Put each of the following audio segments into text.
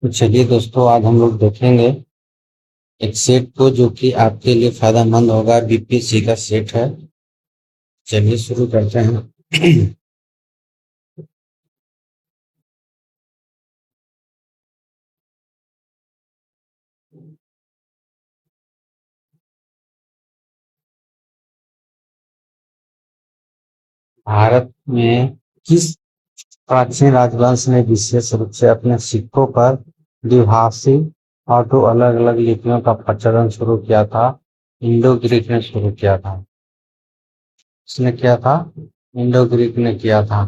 तो चलिए दोस्तों, आज हम लोग देखेंगे एक सेट को जो कि आपके लिए फायदेमंद होगा। बीपीसी का सेट है। चलिए शुरू करते हैं। भारत में किस प्राचीन राजवंश ने विशेष रूप से अपने सिक्कों पर द्विभाषी और दो अलग अलग लिपियों का प्रचलन शुरू किया था? इंडो ग्रीक ने शुरू किया था। इसने किया था, इंडो ग्रीक ने किया था।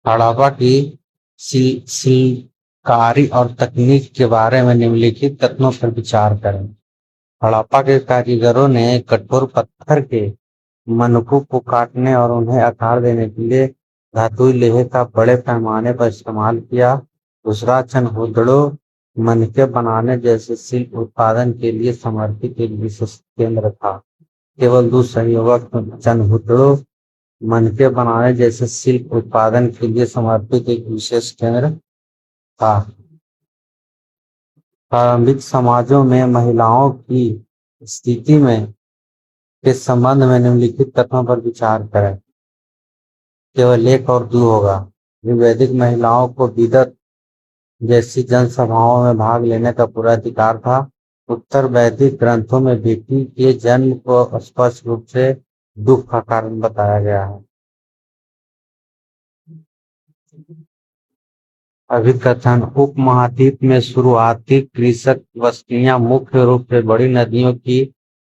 हड़प्पा की शिल्पकारी और तकनीक के बारे में निम्नलिखित कथनों पर विचार करें। हड़प्पा के कारीगरों ने कठोर पत्थर के मनकों को काटने और उन्हें आकार देने के लिए धातुई लोहे का बड़े पैमाने पर इस्तेमाल किया। दूसरा, चनहुदड़ों मनके बनाने जैसे शिल्प उत्पादन के लिए समर्पित एक विशेष केंद्र था। केवल दो संयोजक चनहुदड़ों मनके बनाने जैसे शिल्प उत्पादन के लिए समर्पित एक विशेष केंद्र था। प्रारंभिक समाजों में महिलाओं की स्थिति में के संबंध में निम्नलिखित तथ्यों पर विचार करें। केवल एक और दो होगा। वैदिक महिलाओं को विदत जैसी जनसभाओं में भाग लेने का पूरा अधिकार था। उत्तर वैदिक ग्रंथों में बेटी के जन्म को स्पष्ट रूप से दुख का कारण बताया गया है। अभिकथन: उपमहाद्वीप में शुरुआती कृषक बस्तियां मुख्य रूप से बड़ी नदियों की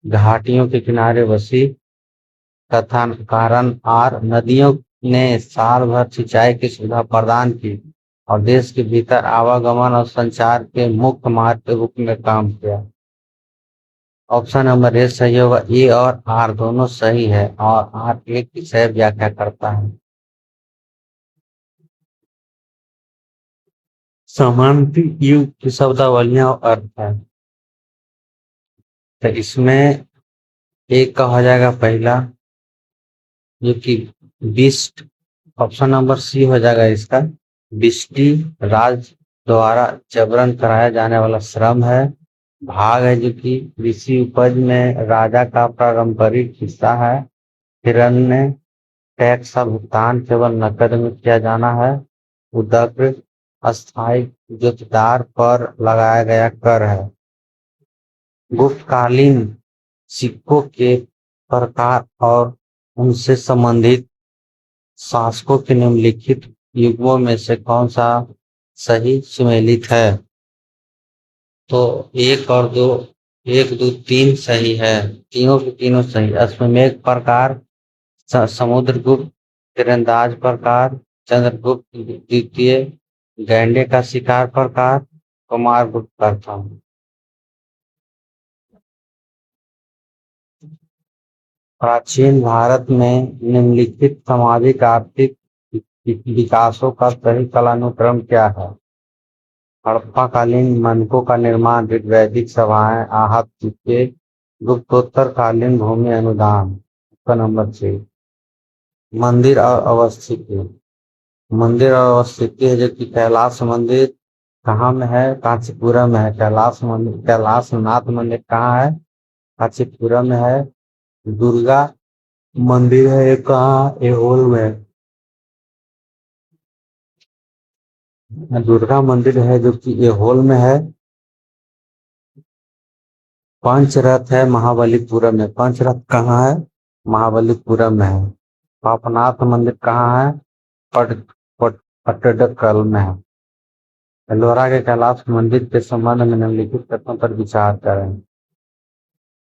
घाटियों के किनारे बसी। कथन: कारण आर नदियों ने साल भर सिंचाई की सुविधा प्रदान की और देश के भीतर आवागमन और संचार के मुख्य मार्ग के रूप में काम किया। ऑप्शन नंबर ए सही होगा। ए और आर दोनों सही है और आर एक विषय व्याख्या करता है। समानांतर युग की शब्दावलियां और अर्थ है। तो इसमें एक का हो जाएगा पहला, जो कि बिस्ट। ऑप्शन नंबर सी हो जाएगा इसका। बिस्टी राज द्वारा जबरन कराया जाने वाला श्रम है। भाग है जो कि कृषि उपज में राजा का पारंपरिक हिस्सा है। हिरण्य टैक्स का भुगतान केवल नकद में किया जाना है। उदक अस्थायी जोतदार पर लगाया गया कर है। गुप्तकालीन सिक्कों के प्रकार और उनसे संबंधित शासकों के निम्नलिखित युगों में से कौन सा सही सुमेलित है? तो एक और दो, एक दो तीन सही है। तीनों के तीनों सही। अश्वमेध प्रकार, समुद्रगुप्त तीरंदाज प्रकार, चंद्रगुप्त द्वितीय गैंडे का शिकार प्रकार, कुमारगुप्त प्रथम। प्राचीन भारत में निम्नलिखित सामाजिक आर्थिक विकासों का सही कालानुक्रम क्या है? हड़प्पाकालीन मनकों का निर्माण, ऋग्वैदिक सभाएं, आहत सिक्के, गुप्तोत्तर कालीन भूमि अनुदान। इसका नंबर 6। मंदिर और अवस्थिति। मंदिर और अवस्थिति है जो कि कैलाश मंदिर कहाँ में है? कांचीपुरम में है। कैलाश मंदिर, कैलाश नाथ मंदिर कहाँ है? कांचीपुरम में है। दुर्गा मंदिर है ये कहाँ? एहोल में। दुर्गा मंदिर है जो कि एहोल में है। पंचरथ है महाबलीपुरम में। पंचरथ कहाँ है? महाबलीपुरम में है। पापनाथ मंदिर कहाँ है? पट पट पटडकल में है। एलोरा के कैलाश मंदिर के संबंध में निम्नलिखित तथ्यों पर विचार करें।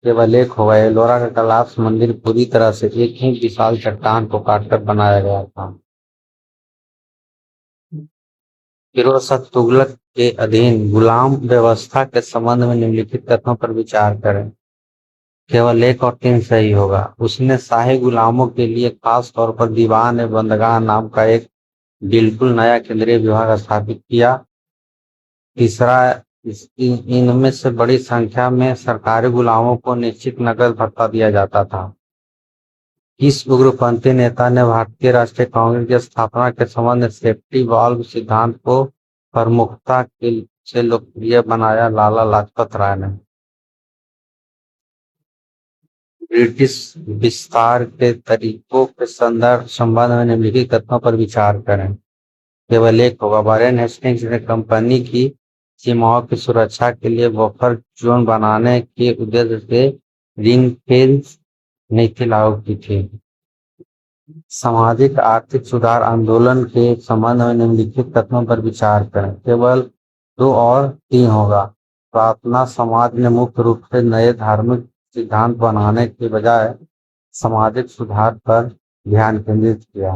केवल एक होगा। एलोरा का कैलाश मंदिर पूरी तरह से एक ही विशाल चट्टान को काटकर बनाया गया था। फिरोज शाह तुगलक के अधीन गुलाम व्यवस्था के संबंध में निम्नलिखित तथ्यों पर विचार करें। केवल एक और तीन सही होगा। उसने शाही गुलामों के लिए खास तौर पर दीवान ए बंदगाह नाम का एक बिल्कुल नया केंद्रीय विभाग स्थापित किया। तीसरा, इनमें से बड़ी संख्या में सरकारी गुलामों को निश्चित नकद भत्ता दिया जाता था। किस उग्रपंथी नेता ने भारतीय राष्ट्रीय कांग्रेस की स्थापना के संबंध में सेफ्टी वाल्व सिद्धांत को प्रमुखता से लोकप्रिय बनाया? लाला लाजपत राय ने। ब्रिटिश विस्तार के तरीकों के संबंध में निम्नलिखित तथ्यों पर विचार करें। केवल एक होगा। वारेन हेस्टिंग्स ने कंपनी की सीमाओं की सुरक्षा के लिए बफर जोन बनाने के उद्देश्य से रिंग फेंस नीति लागू की थी। सामाजिक आर्थिक सुधार आंदोलन के संबंध में निम्नलिखित तथ्यों पर विचार करें। केवल 2 और 3 होगा। प्रार्थना समाज ने मुख्य रूप से नए धार्मिक सिद्धांत बनाने के बजाय सामाजिक सुधार पर ध्यान केंद्रित किया।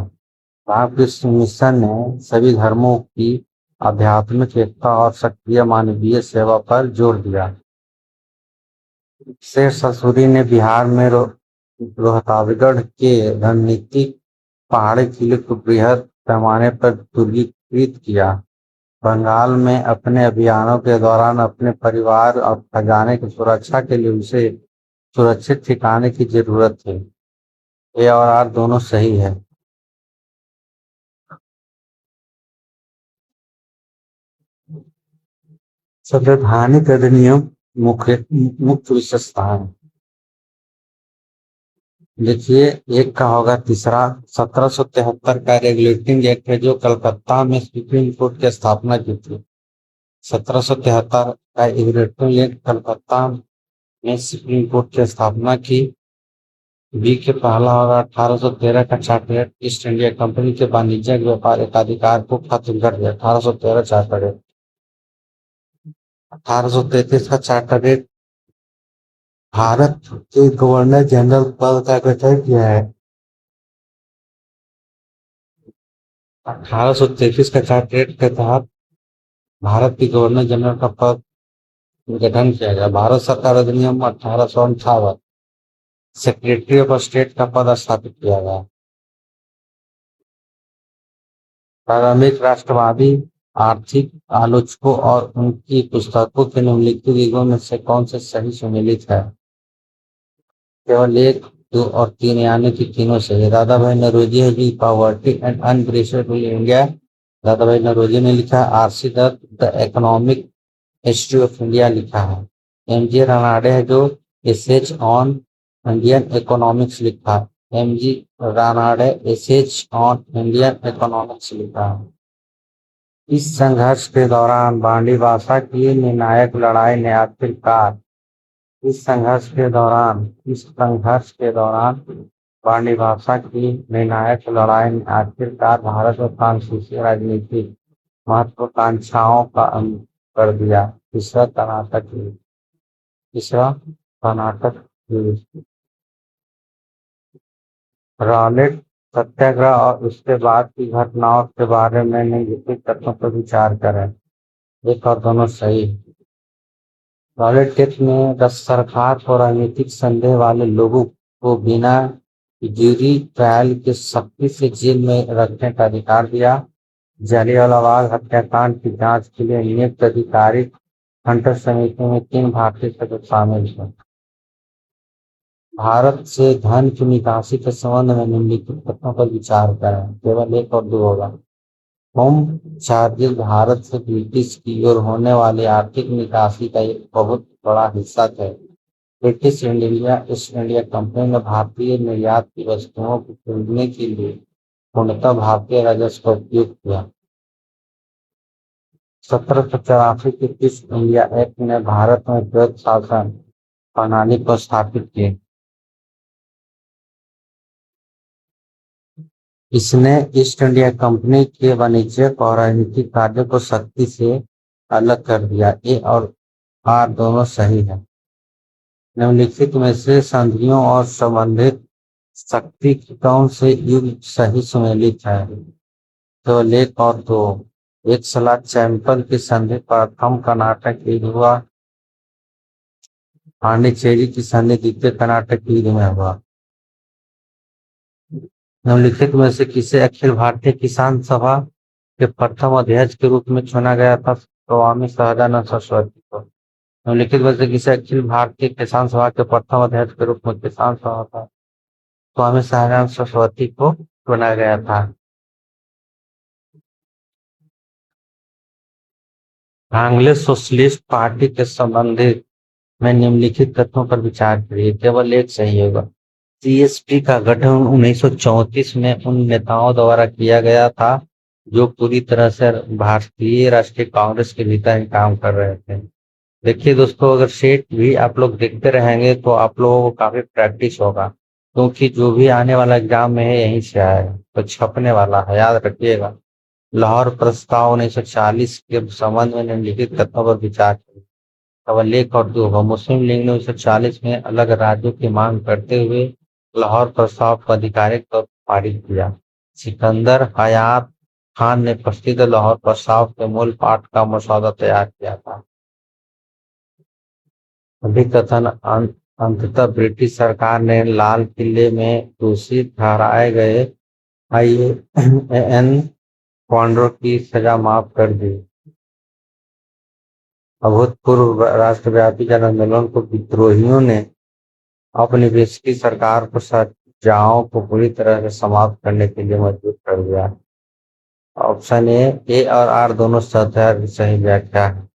रामकृष्ण मिशन ने सभी धर्मों की आध्यात्मिक एकता और सक्रिय मानवीय सेवा पर जोर दिया। शेर शाह सूरी ने बिहार में रोहतासगढ़ के रणनीतिक पहाड़ी किले को बृहद पैमाने पर दुर्गीकृत किया। बंगाल में अपने अभियानों के दौरान अपने परिवार और खजाने की सुरक्षा के लिए उसे सुरक्षित ठिकाने की जरूरत थी। ए और आर दोनों सही है। संवैधानिक अधिनियम मुख्य विशेषताएं देखिए। एक का होगा तीसरा 1773 का रेगुलेटिंग एक्ट है जो कलकत्ता में सुप्रीम कोर्ट की स्थापना की थी। 1773 का रेगुलेटिंग एक्ट कलकत्ता में सुप्रीम कोर्ट की स्थापना की। बी के पहला होगा 1813 का charter act east India company के वाणिज्यिक व्यापार अधिकार को खत्म कर दिया। 1813 चार्टर एक्ट। 1833 का चार्टर एक्ट भारत के गवर्नर जनरल पद का गठन किया है। 1833 का चार्टर एक्ट के तहत भारत के गवर्नर जनरल का पद गठन किया गया। भारत सरकार अधिनियम 1858 सेक्रेटरी ऑफ स्टेट का पद स्थापित किया गया। प्रारंभिक राष्ट्रवादी आर्थिक आलोचकों और उनकी पुस्तकों के निम्नलिखित युगों में से कौन से सही सम्मिलित है? केवल 1, 2 और 3 यानी कि तीनों सही। दादा भाई नौरोजी है ji poverty and unbraced India. Dada Bhai Naoroji ने लिखा है। RC Dutt the economic history of India लिखा है। एमजी रानाडे है जो एसेज ऑन इंडियन इकोनॉमिक्स लिखा है। MG Ranade essays on Indian economics लिखा है। इस संघर्ष के दौरान बांडी भाषा की निर्णायक लड़ाई ने आखिरकार बांडी भाषा की निर्णायक लड़ाई ने आखिरकार भारत और फ्रांसीसी राजनीतिक महत्वाकांक्षाओं का अंत कर दिया। तीसरा कर्नाटक युद्ध। रॉलेट सत्याग्रह और उसके बाद की घटनाओं के बारे में निम्नलिखित तथ्यों पर विचार करें। एक और दोनों सही। रॉलेट एक्ट में सरकार को राजनीतिक संदेह वाले लोगों को बिना ज्यूरी ट्रायल के सख्ती से जेल में रखने का अधिकार दिया। जलियांवाला बाग हत्याकांड की जांच के लिए नियुक्त अधिकारी हंटर समिति में 3 भारतीय सदस्य शामिल थे। भारत से धन की निकासी के संबंध में निम्नलिखित तथ्यों पर विचार करें। केवल 1 और 2 होगा। होम चार्जेस भारत से ब्रिटिश की ओर होने वाली आर्थिक निकासी का एक बहुत बड़ा हिस्सा थे। ब्रिटिश ईस्ट इंडिया कंपनी ने भारतीय निर्यात की वस्तुओं को खरीदने के लिए पूर्णतः भारतीय राजस्व का उपयोग किया। 1784 के ईस्ट इंडिया एक्ट ने भारत में द्वैत शासन प्रणाली को स्थापित किया। इसने ईस्ट इंडिया कंपनी के वाणिज्यिक और राजनीतिक कार्यों को सख्ती से अलग कर दिया। ए और आर दोनों सही है। निम्नलिखित में से संधियों और संबंधित शक्ति कौन से युग सही सम्मिलित है? तो 1 और 2। एक सलाह चैंपल की संधि प्रथम कर्नाटक युद्ध हुआ। पांडिचेरी की संधि द्वितीय कर्नाटक युद्ध में हुआ। निम्नलिखित में से किसे अखिल भारतीय किसान सभा के प्रथम अध्यक्ष के रूप में चुना गया था? स्वामी सहजानंद सरस्वती को। निम्नलिखित में से किसे अखिल भारतीय किसान सभा के प्रथम अध्यक्ष के रूप में किसान सभा का स्वामी सहजानंद सरस्वती को चुना गया था। कांग्रेस सोशलिस्ट पार्टी के संबंधित में निम्नलिखित तथ्यों पर विचार करिए, केवल एक सही होगा। सीएसपी का गठन 1934 में उन नेताओं द्वारा किया गया था जो पूरी तरह से भारतीय राष्ट्रीय कांग्रेस के भीतर ही काम कर रहे थे। देखिए दोस्तों, अगर सेट भी आप लोग देखते रहेंगे तो आप लोगों को काफी प्रैक्टिस होगा, क्योंकि जो भी आने वाला एग्जाम में है यहीं से आएगा, तो छपने वाला है, याद रखिएगा। लाहौर प्रस्ताव 1940 के संबंध में निम्नलिखित तथ्यों पर विचार करें। केवल एक और दो होगा। मुस्लिम लीग ने 1940 में अलग राज्यों की मांग करते हुए लाहौर प्रस्ताव को आधिकारिक तौर पर पारित किया। सिकंदर हयात खान ने प्रसिद्ध लाहौर प्रस्ताव के मूल पाठ का मसौदा तैयार किया था। अभिकथन अंततः ब्रिटिश सरकार ने लाल किले में दोषी ठहराए गए IAN कमांडरों की सजा माफ कर दी। अभूतपूर्व राष्ट्रव्यापी जन आंदोलन को विद्रोहियों ने अपनी ब्रिटिश सरकार को सजाओं को पूरी तरह से समाप्त करने के लिए मजबूर कर दिया। ऑप्शन ए और आर दोनों सही व्याख्या है।